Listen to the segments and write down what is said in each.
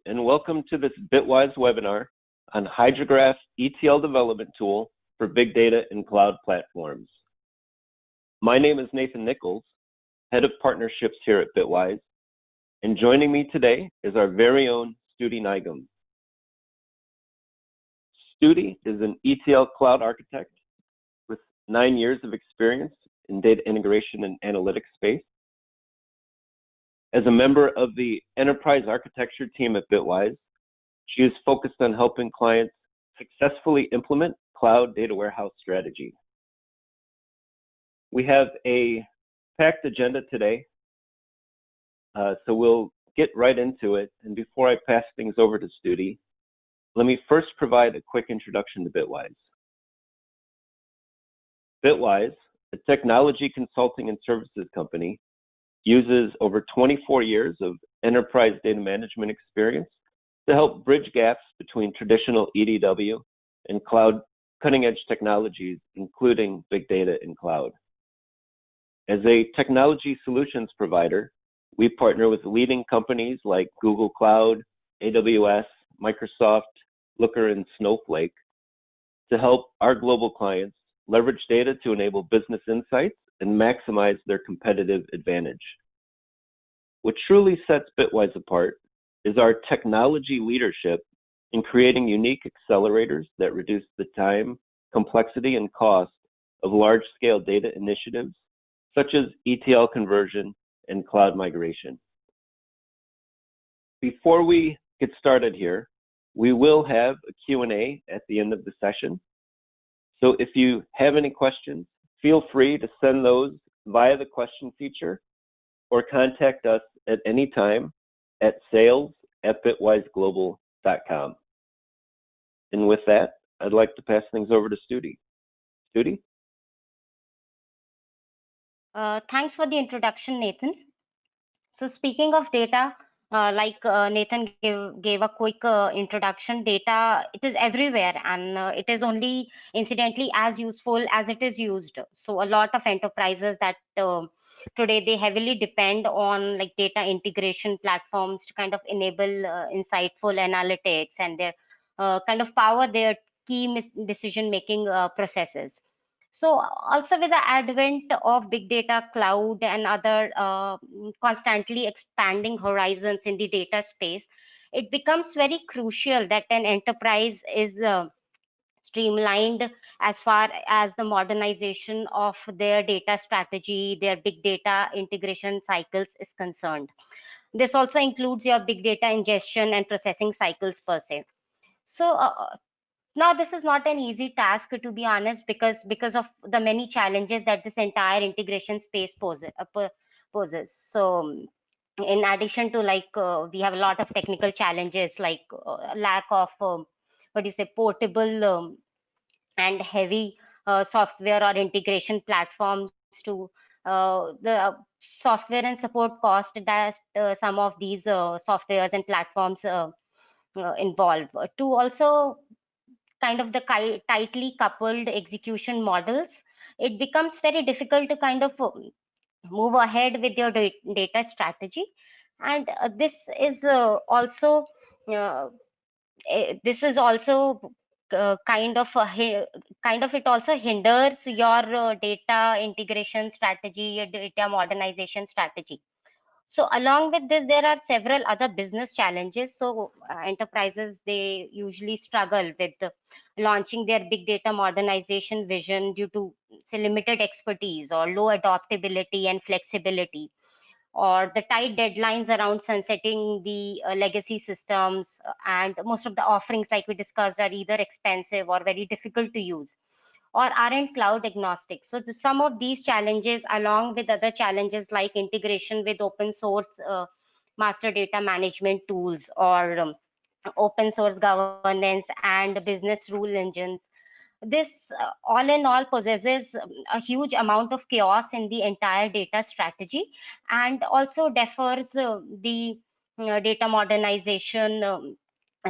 and welcome to this Bitwise webinar on Hydrograph ETL development tool for big data and cloud platforms. My name is Nathan Nichols, Head of Partnerships here at Bitwise, and joining me today is our very own Studi Nigam. Studi is an ETL cloud architect with 9 years of experience in data integration and analytics space. As a member of the enterprise architecture team at Bitwise, she is focused on helping clients successfully implement cloud data warehouse strategy. We have a packed agenda today, so we'll get right into it. And before I pass things over to Studi, let me first provide a quick introduction to Bitwise. Bitwise, a technology consulting and services company, uses over 24 years of enterprise data management experience to help bridge gaps between traditional EDW and cloud cutting-edge technologies, including big data and cloud. As a technology solutions provider, we partner with leading companies like Google Cloud, AWS, Microsoft, Looker, and Snowflake to help our global clients leverage data to enable business insights and maximize their competitive advantage. What truly sets Bitwise apart is our technology leadership in creating unique accelerators that reduce the time, complexity, and cost of large-scale data initiatives, such as ETL conversion and cloud migration. Before we get started here, we will have a Q&A at the end of the session. So if you have any questions, feel free to send those via the question feature or contact us at any time at sales@bitwiseglobal.com. And with that, I'd like to pass things over to Studi. Studi? Thanks for the introduction, Nathan. So speaking of data, Nathan gave a quick introduction, data, it is everywhere, and it is only incidentally as useful as it is used. So a lot of enterprises that today they heavily depend on like data integration platforms to kind of enable insightful analytics and their kind of power their key decision making processes. So also with the advent of big data, cloud, and other constantly expanding horizons in the data space, it becomes very crucial that an enterprise is streamlined as far as the modernization of their data strategy, their big data integration cycles is concerned. This also includes your big data ingestion and processing cycles per se. So now this is not an easy task, to be honest, because of the many challenges that this entire integration space poses. So in addition to we have a lot of technical challenges like lack of portable and heavy software or integration platforms to the software and support cost that some of these softwares and platforms involve. To also kind of the tightly coupled execution models, it becomes very difficult to kind of move ahead with your data strategy. And this is also kind of it also hinders your data integration strategy, your data modernization strategy. So along with this, there are several other business challenges. So enterprises, they usually struggle with launching their big data modernization vision due to say limited expertise or low adaptability and flexibility, or the tight deadlines around sunsetting the legacy systems. And most of the offerings, like we discussed, are either expensive or very difficult to use, or aren't cloud agnostic. So some of these challenges, along with other challenges like integration with open source master data management tools, or open source governance and business rule engines, this all in all possesses a huge amount of chaos in the entire data strategy, and also defers the data modernization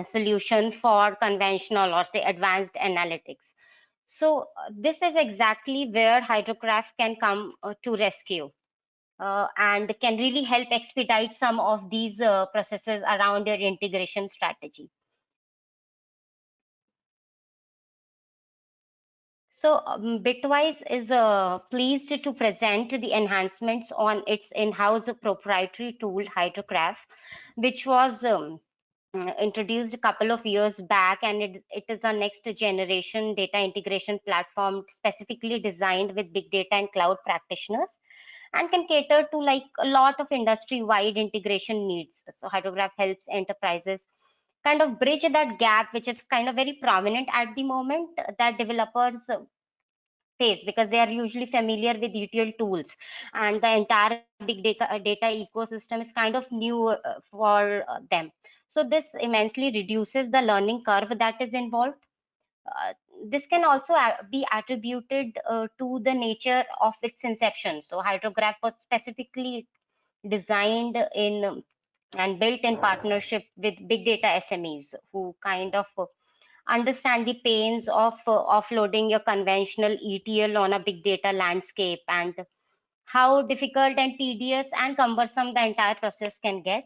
solution for conventional or say advanced analytics. So this is exactly where Hydrograph can come to rescue. and can really help expedite some of these processes around your integration strategy. So Bitwise is pleased to present the enhancements on its in-house proprietary tool Hydrograph, which was introduced a couple of years back, and it is a next generation data integration platform specifically designed with big data and cloud practitioners, and can cater to like a lot of industry wide integration needs. So Hydrograph helps enterprises kind of bridge that gap, which is kind of very prominent at the moment, that developers face, because they are usually familiar with ETL tools, and the entire big data ecosystem is kind of new for them. So this immensely reduces the learning curve that is involved. uh, this can also be attributed to the nature of its inception. So Hydrograph was specifically designed in and built in partnership with big data SMEs, who kind of understand the pains of offloading your conventional ETL on a big data landscape, and how difficult and tedious and cumbersome the entire process can get.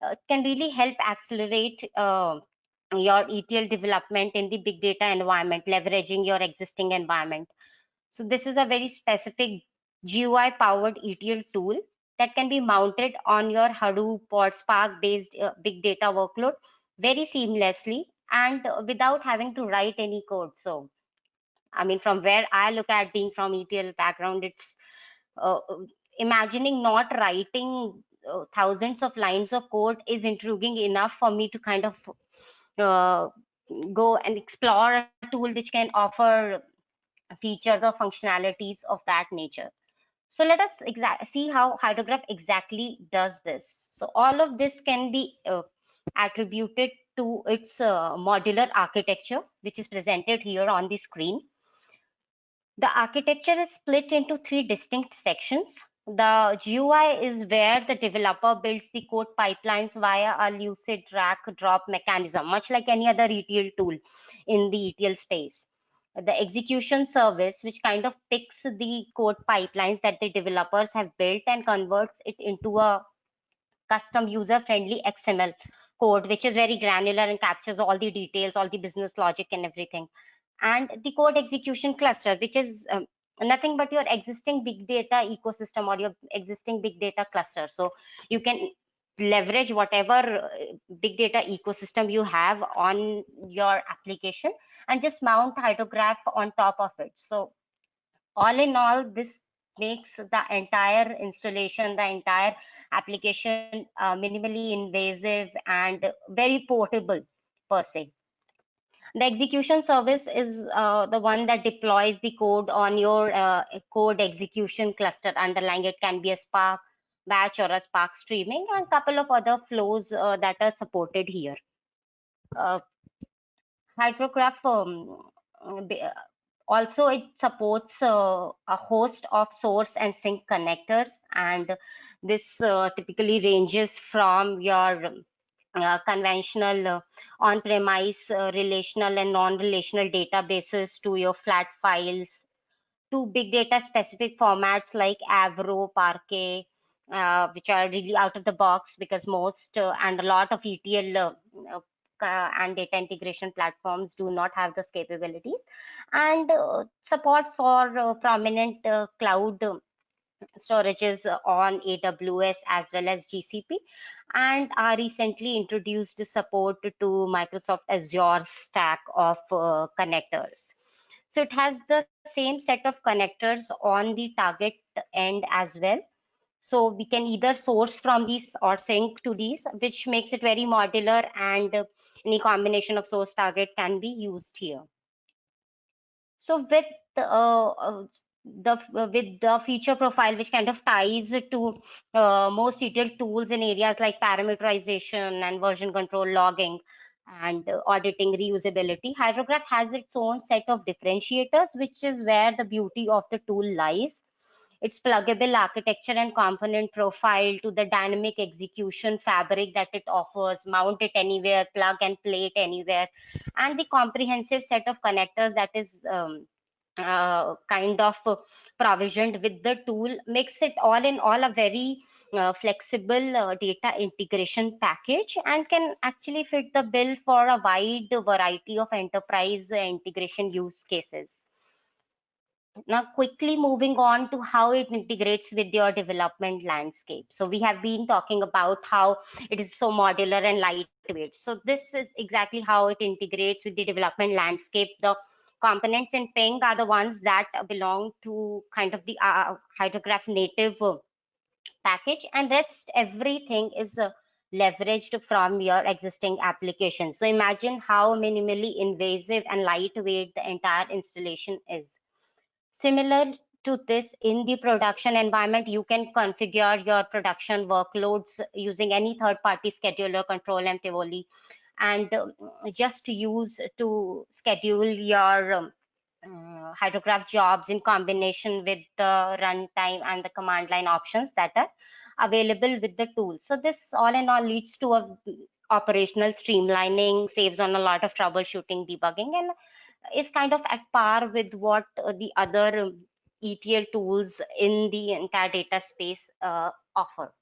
It can really help accelerate your ETL development in the big data environment, leveraging your existing environment. So this is a very specific GUI powered ETL tool that can be mounted on your Hadoop or Spark based big data workload very seamlessly, and without having to write any code. So, I mean, from where I look at, being from ETL background, it's uh, imagining not writing thousands of lines of code is intriguing enough for me to kind of uh, go and explore a tool which can offer features or functionalities of that nature. So let us see how Hydrograph exactly does this. So all of this can be attributed to its modular architecture, which is presented here on the screen. The architecture is split into three distinct sections. The GUI is where the developer builds the code pipelines via a lucid drag drop mechanism, much like any other ETL tool in the ETL space. The execution service, which kind of picks the code pipelines that the developers have built and converts it into a custom user friendly XML code, which is very granular and captures all the details, all the business logic and everything. And the code execution cluster, which is nothing but your existing big data ecosystem or your existing big data cluster. So you can leverage whatever big data ecosystem you have on your application and just mount Hydrograph on top of it. So all in all, this makes the entire installation, the entire application minimally invasive and very portable per se. The execution service is the one that deploys the code on your code execution cluster. Underlying it can be a Spark batch or a Spark streaming, and a couple of other flows that are supported here. Uh, Hydrograph also it supports a host of source and sink connectors, and this typically ranges from your conventional on-premise relational and non-relational databases to your flat files to big data specific formats like Avro, Parquet, which are really out of the box, because most and a lot of ETL and data integration platforms do not have those capabilities, and support for prominent cloud storages on AWS as well as GCP, and are recently introduced support to Microsoft Azure stack of connectors. So it has the same set of connectors on the target end as well. So we can either source from these or sync to these, which makes it very modular, and any combination of source target can be used here. So with the feature profile, which kind of ties to most ETL tools in areas like parameterization and version control, logging, and auditing reusability, Hydrograph has its own set of differentiators, which is where the beauty of the tool lies. Its pluggable architecture and component profile to the dynamic execution fabric that it offers, mount it anywhere, plug and play it anywhere, and the comprehensive set of connectors that is kind of provisioned with the tool makes it all in all a very flexible data integration package, and can actually fit the bill for a wide variety of enterprise integration use cases. Now, quickly moving on to how it integrates with your development landscape. So we have been talking about how it is so modular and lightweight. So this is exactly how it integrates with the development landscape. The components in Ping are the ones that belong to kind of the Hydrograph native package, and rest everything is leveraged from your existing application. So imagine how minimally invasive and lightweight the entire installation is. Similar to this, in the production environment, you can configure your production workloads using any third-party scheduler, Control M Tivoli, and just use to schedule your Hydrograph jobs in combination with the runtime and the command line options that are available with the tool. So this all in all leads to a operational streamlining, saves on a lot of troubleshooting, debugging, and is kind of at par with what the other ETL tools in the entire data space offer.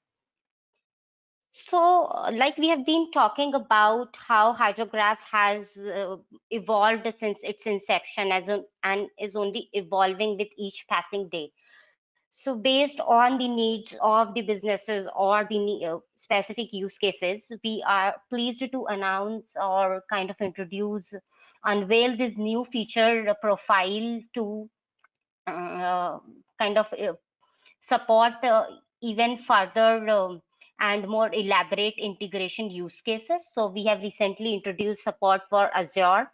So, like we have been talking about how Hydrograph has evolved since its inception and is only evolving with each passing day. So, based on the needs of the businesses or the specific use cases, we are pleased to announce or kind of unveil this new feature profile to kind of support even further and more elaborate integration use cases. So we have recently introduced support for Azure.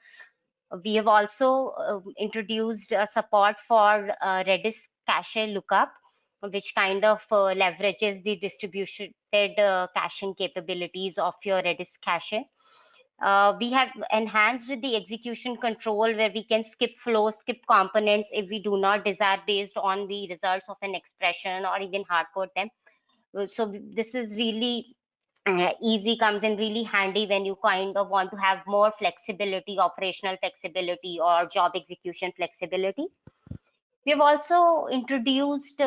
We have also introduced support for Redis cache lookup, which kind of leverages the distributed caching capabilities of your Redis cache. We have enhanced the execution control where we can skip flows, skip components if we do not desire based on the results of an expression, or even hard code them. So this is really easy, comes in really handy when you kind of want to have more flexibility, operational flexibility, or job execution flexibility. We have also introduced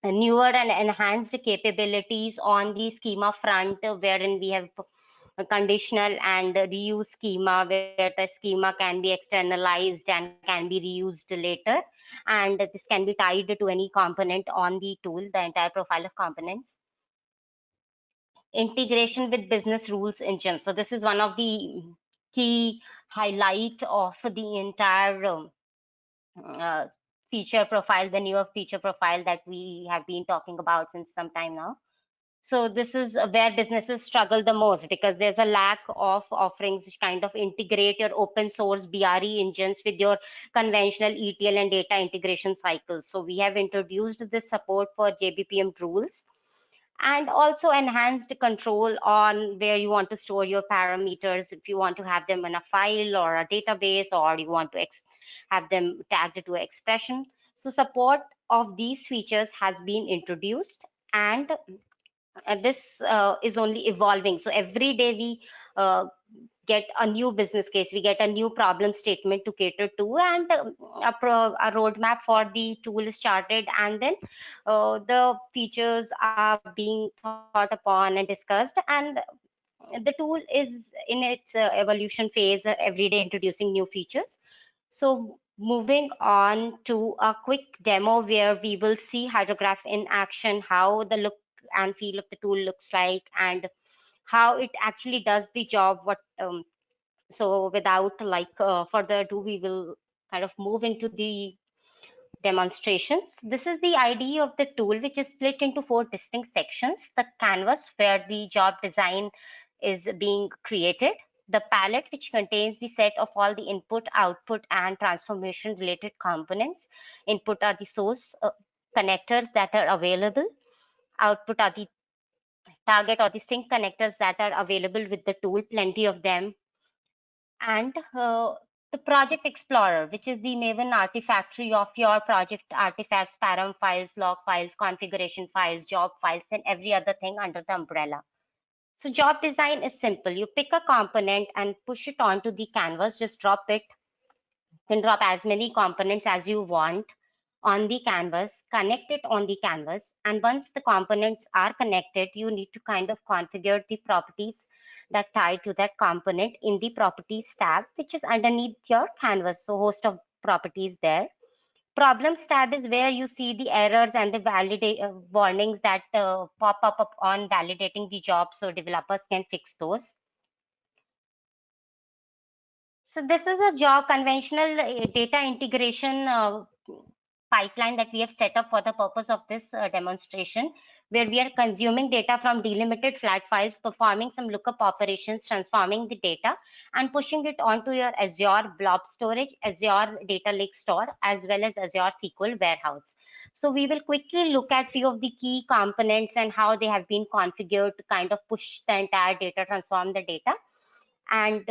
newer and enhanced capabilities on the schema front, wherein we have a conditional and reuse schema, where the schema can be externalized and can be reused later, and this can be tied to any component on the tool, the entire profile of components. Integration with business rules engine. So this is one of the key highlight of the entire uh, feature profile, the newer feature profile that we have been talking about since some time now. So this is where businesses struggle the most, because there's a lack of offerings which kind of integrate your open source BRE engines with your conventional ETL and data integration cycles. So we have introduced this support for JBPM rules, and also enhanced control on where you want to store your parameters, if you want to have them in a file or a database, or you want to have them tagged to an expression. So support of these features has been introduced, and this is only evolving. So every day we get a new business case, we get a new problem statement to cater to, and a roadmap for the tool is started, and then the features are being thought upon and discussed, and the tool is in its evolution phase, every day introducing new features. So moving on to a quick demo where we will see Hydrograph in action, how the look and feel of the tool looks like, and how it actually does the job. So without further ado, we will kind of move into the demonstrations. This is the idea of the tool, which is split into 4 distinct sections: the canvas, where the job design is being created; the palette, which contains the set of all the input, output, and transformation related components. Input are the source connectors that are available; output are the target or the sync connectors that are available with the tool, plenty of them; and the project explorer, which is the Maven artifactory of your project artifacts, param files, log files, configuration files, job files, and every other thing under the umbrella. So job design is simple. You pick a component and push it onto the canvas, just drop it can drop as many components as you want on the canvas, connect it on the canvas. And once the components are connected, you need to kind of configure the properties that tie to that component in the properties tab, which is underneath your canvas. So host of properties there. Problems tab is where you see the errors and the warnings that pop up on validating the job, so developers can fix those. So this is a job conventional data integration pipeline that we have set up for the purpose of this demonstration, where we are consuming data from delimited flat files, performing some lookup operations, transforming the data, and pushing it onto your Azure Blob Storage, Azure Data Lake Store, as well as Azure SQL Warehouse. So we will quickly look at few of the key components and how they have been configured to kind of push the entire data, transform the data. And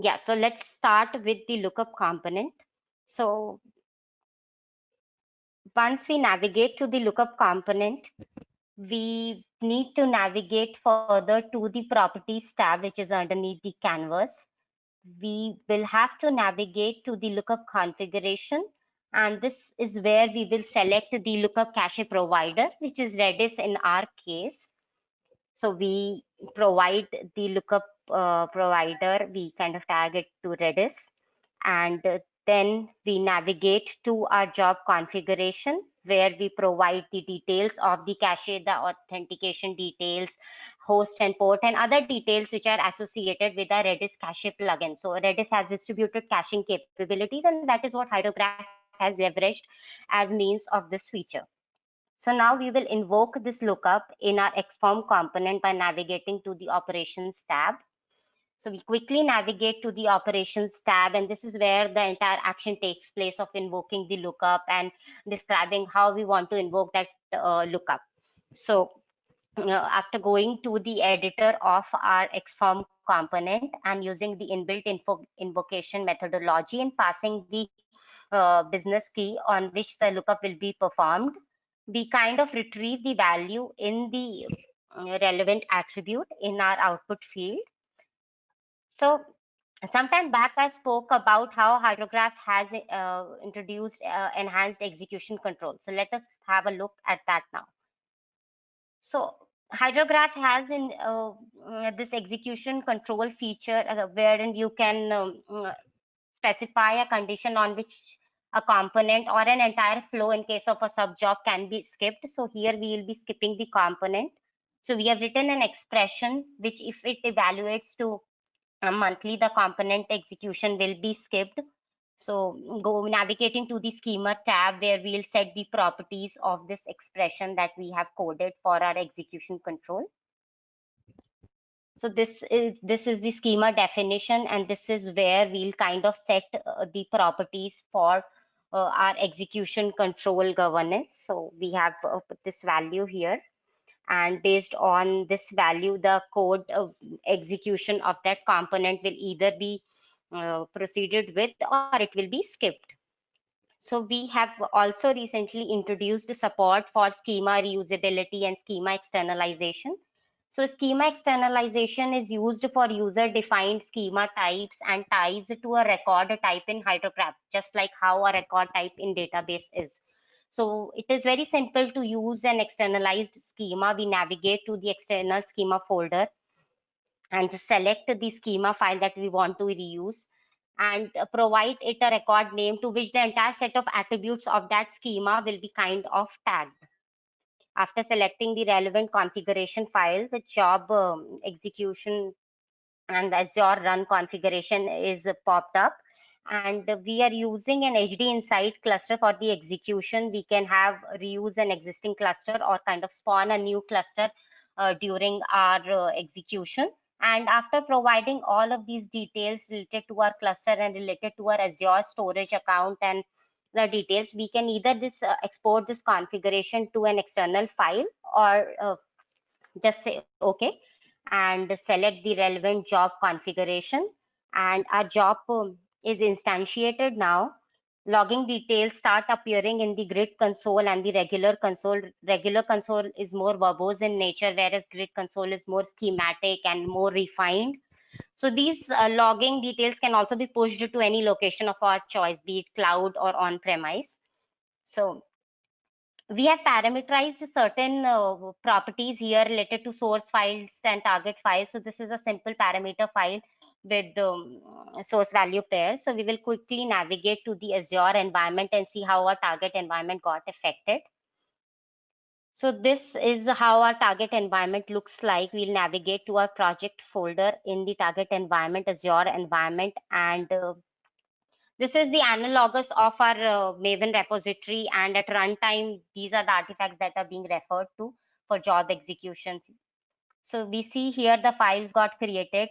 yeah, so let's start with the lookup component. So once we navigate to the lookup component, we need to navigate further to the properties tab, which is underneath the canvas. We will have to navigate to the lookup configuration, and this is where we will select the lookup cache provider, which is Redis in our case. So we provide the lookup provider, we kind of tag it to Redis, and then we navigate to our job configuration, where we provide the details of the cache, the authentication details, host and port, and other details which are associated with our Redis cache plugin. So Redis has distributed caching capabilities, and that is what Hydrograph has leveraged as means of this feature. So now we will invoke this lookup in our XForm component by navigating to the operations tab. So we quickly navigate to the operations tab, and this is where the entire action takes place of invoking the lookup and describing how we want to invoke that lookup. So after going to the editor of our XForm component and using the inbuilt invocation methodology and passing the business key on which the lookup will be performed, we kind of retrieve the value in the relevant attribute in our output field. So sometime back, I spoke about how Hydrograph has introduced enhanced execution control. So let us have a look at that now. So Hydrograph has in this execution control feature wherein you can specify a condition on which a component or an entire flow in case of a sub job can be skipped. So here we will be skipping the component. So we have written an expression which if it evaluates to monthly, the component execution will be skipped. So go navigating to the schema tab, where we'll set the properties of this expression that we have coded for our execution control. So this is the schema definition, and this is where we'll kind of set the properties for our execution control governance. So we have put this value here, and based on this value, the code execution of that component will either be proceeded with or it will be skipped. So we have also recently introduced support for schema reusability and schema externalization. So schema externalization is used for user defined schema types and ties to a record type in Hydrograph, just like how a record type in database is. So it is very simple to use an externalized schema. We navigate to the external schema folder and just select the schema file that we want to reuse, and provide it a record name to which the entire set of attributes of that schema will be kind of tagged. After selecting the relevant configuration file, the job execution and the Azure run configuration is popped up, and we are using an HD Insight cluster for the execution. We can have reuse an existing cluster or kind of spawn a new cluster during our execution. And after providing all of these details related to our cluster and related to our Azure storage account and the details, we can either export this configuration to an external file or just say okay and select the relevant job configuration, and our job is instantiated now. Logging details start appearing in the grid console and the regular console. Regular console is more verbose in nature, whereas grid console is more schematic and more refined. So these logging details can also be pushed to any location of our choice, be it cloud or on-premise. So we have parameterized certain properties here related to source files and target files. So this is a simple parameter file with source value pairs. So we will quickly navigate to the Azure environment and see how our target environment got affected. So this is how our target environment looks like. We'll navigate to our project folder in the target environment, Azure environment, and this is the analogous of our Maven repository, and at runtime, these are the artifacts that are being referred to for job executions. So we see here the files got created.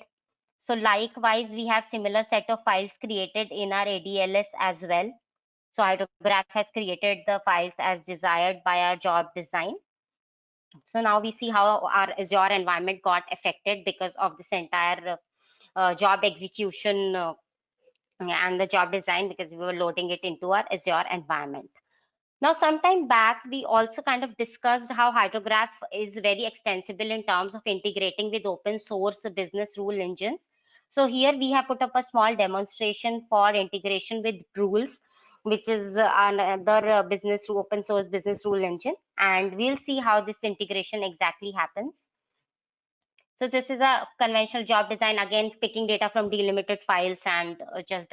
So likewise, we have similar set of files created in our ADLS as well. So Hydrograph has created the files as desired by our job design. So now we see how our Azure environment got affected because of this entire job execution and the job design, because we were loading it into our Azure environment. Now, sometime back, we also kind of discussed how Hydrograph is very extensible in terms of integrating with open source business rule engines. So here we have put up a small demonstration for integration with rules, which is another open source business rule engine. And we'll see how this integration exactly happens. So this is a conventional job design, again, picking data from delimited files and just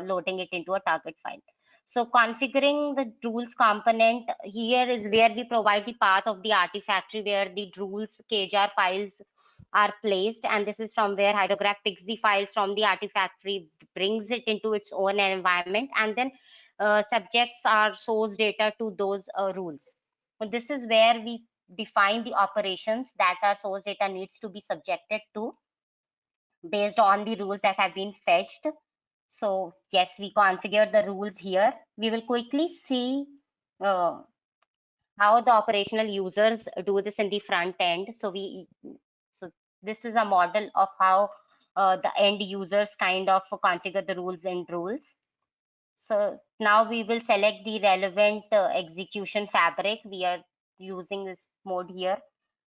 loading it into a target file. So configuring the rules component here is where we provide the path of the Artifactory where the rules KJAR files are placed. And this is from where Hydrograph picks the files from the Artifactory, brings it into its own environment, and then subjects our source data to those rules. So this is where we define the operations that our source data needs to be subjected to based on the rules that have been fetched. So yes, we configure the rules here. We will quickly see how the operational users do this in the front end. So this is a model of how the end users kind of configure the rules in rules. So now we will select the relevant execution fabric. We are using this mode here,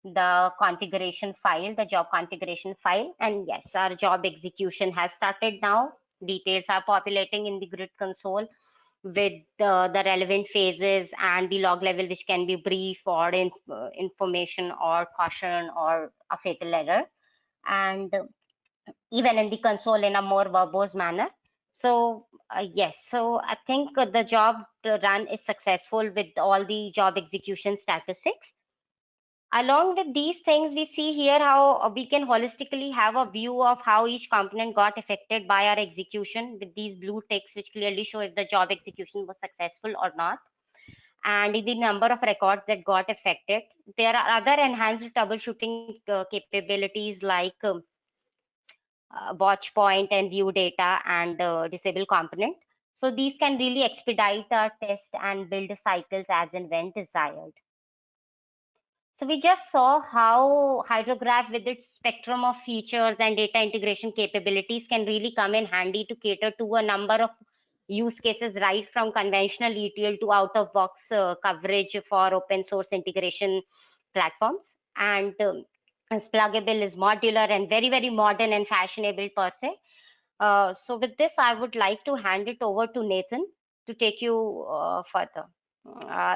the configuration file, the job configuration file. And yes, our job execution has started now. Details are populating in the grid console with the relevant phases and the log level, which can be brief or information or caution or a fatal error. And even in the console in a more verbose manner. So yes, so I think the job run is successful with all the job execution statistics. Along with these things, we see here how we can holistically have a view of how each component got affected by our execution with these blue ticks, which clearly show if the job execution was successful or not, and the number of records that got affected. There are other enhanced troubleshooting capabilities like watch point and view data and disable component. So these can really expedite our test and build cycles as and when desired. So we just saw how Hydrograph with its spectrum of features and data integration capabilities can really come in handy to cater to a number of use cases, right from conventional ETL to out-of-box coverage for open source integration platforms. And as pluggable is modular and very, very modern and fashionable per se. So with this, I would like to hand it over to Nathan to take you further.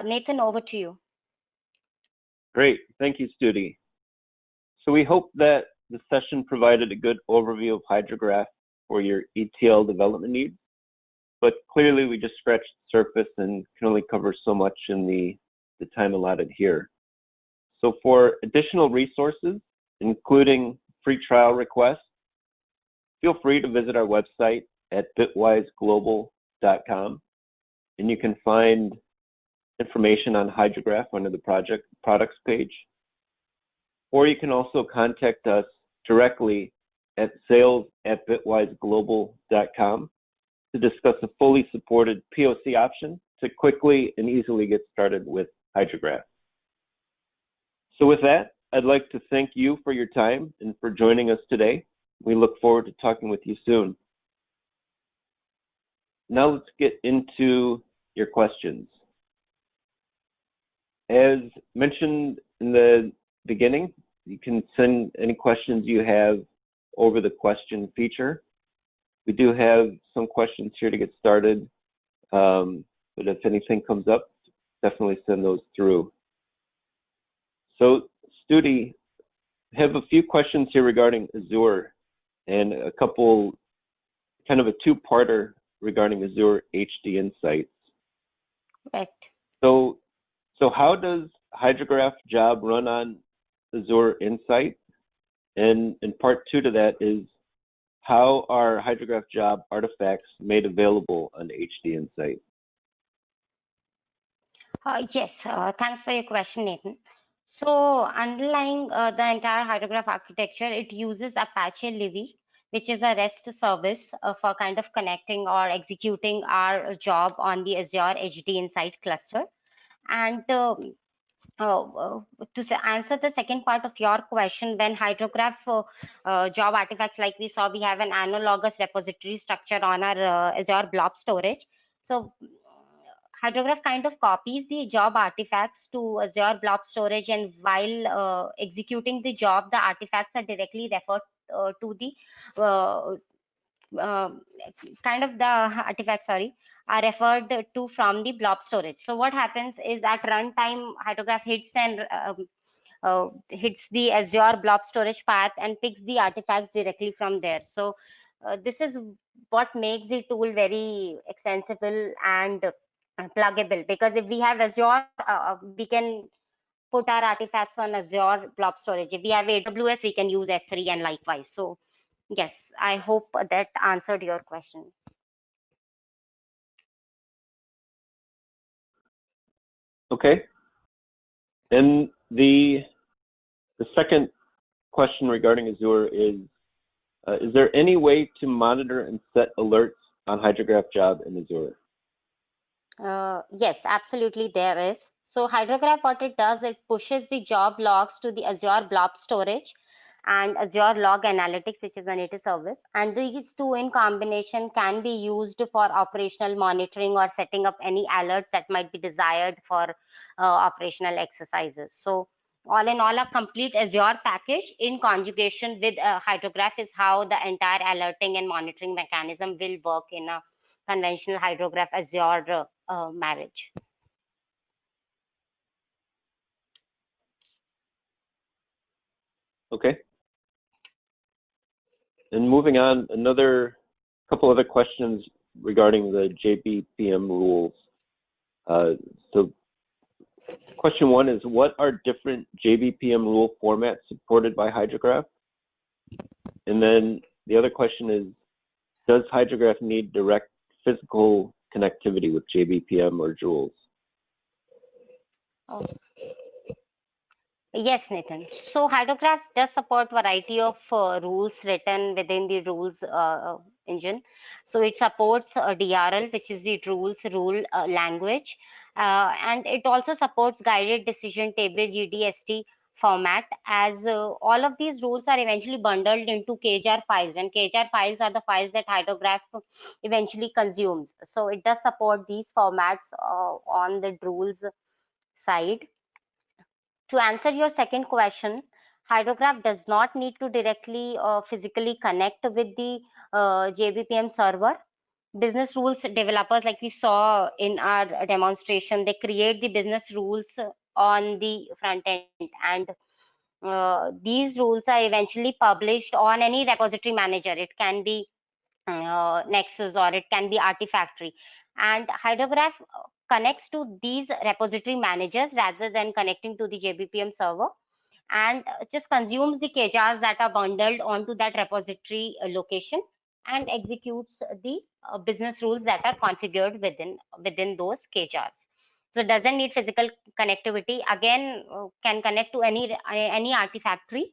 Nathan, over to you. Great. Thank you, Studi. So we hope that the session provided a good overview of Hydrograph for your ETL development needs, but clearly we just scratched the surface and can only cover so much in the time allotted here. So for additional resources, including free trial requests, feel free to visit our website at bitwiseglobal.com, and you can find information on Hydrograph under the products page. Or you can also contact us directly at sales@bitwiseglobal.com to discuss a fully supported POC option to quickly and easily get started with Hydrograph. So with that, I'd like to thank you for your time and for joining us today. We look forward to talking with you soon. Now let's get into your questions. As mentioned in the beginning, you can send any questions you have over the question feature. We do have some questions here to get started, but if anything comes up, definitely send those through. So, Studi, I have a few questions here regarding Azure and a couple, kind of a two-parter regarding Azure HD Insights. Right. So how does Hydrograph Job run on Azure Insight? And part two to that is, how are Hydrograph Job artifacts made available on HD Insight? Yes, thanks for your question, Nathan. So underlying the entire Hydrograph architecture, it uses Apache Livy, which is a REST service for kind of connecting or executing our job on the Azure HD Insight cluster. And to answer the second part of your question, when Hydrograph job artifacts, like we saw, we have an analogous repository structure on our Azure Blob Storage. So Hydrograph kind of copies the job artifacts to Azure Blob Storage, and while executing the job, the artifacts are directly referred to the kind of the artifacts, sorry, are referred to from the blob storage. So what happens is at runtime, Hydrograph hits and hits the Azure blob storage path and picks the artifacts directly from there. So this is what makes the tool very extensible and pluggable, because if we have Azure, we can put our artifacts on Azure blob storage. If we have AWS, we can use S3 and likewise. So yes, I hope that answered your question. Okay. And the second question regarding Azure is there any way to monitor and set alerts on Hydrograph Job in Azure? Yes, absolutely there is. So Hydrograph, what it does, it pushes the job logs to the Azure Blob Storage and Azure Log Analytics, which is a native service. And these two in combination can be used for operational monitoring or setting up any alerts that might be desired for operational exercises. So all in all, a complete Azure package in conjugation with Hydrograph is how the entire alerting and monitoring mechanism will work in a conventional Hydrograph Azure marriage. Okay. And moving on, another couple other questions regarding the JBPM rules. So question one is, what are different JBPM rule formats supported by Hydrograph? And then the other question is, does Hydrograph need direct physical connectivity with JBPM or Joules? Oh. Yes, Nathan. So Hydrograph does support variety of rules written within the rules engine. So it supports DRL, which is the rules rule language, and it also supports guided decision table GDST format, as all of these rules are eventually bundled into KJAR files, and KJAR files are the files that Hydrograph eventually consumes. So it does support these formats on the rules side. To answer your second question, Hydrograph does not need to directly physically connect with the JBPM server. Business rules developers, like we saw in our demonstration, they create the business rules on the front end, and these rules are eventually published on any repository manager. It can be Nexus or it can be Artifactory, and Hydrograph connects to these repository managers rather than connecting to the JBPM server, and just consumes the KJARs that are bundled onto that repository location and executes the business rules that are configured within those KJARs. So it doesn't need physical connectivity. Again, can connect to any Artifactory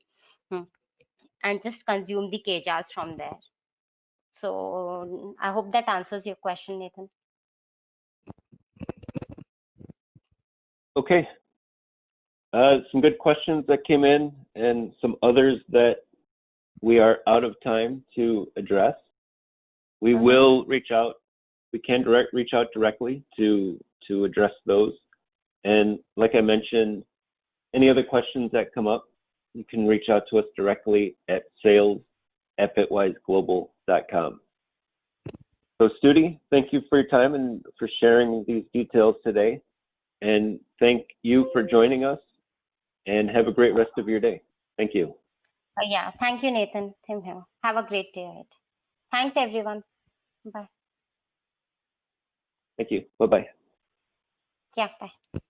and just consume the KJARs from there. So I hope that answers your question, Nathan. Okay. Some good questions that came in and some others that we are out of time to address. We will reach out. We can reach out directly to address those. And like I mentioned, any other questions that come up, you can reach out to us directly at sales at bitwiseglobal.com. So Studi, thank you for your time and for sharing these details today. And thank you for joining us, and have a great rest of your day. Thank you. Yeah, thank you, Nathan. Same here. Have a great day ahead. Thanks, everyone. Bye. Thank you. Bye-bye. Yeah, bye.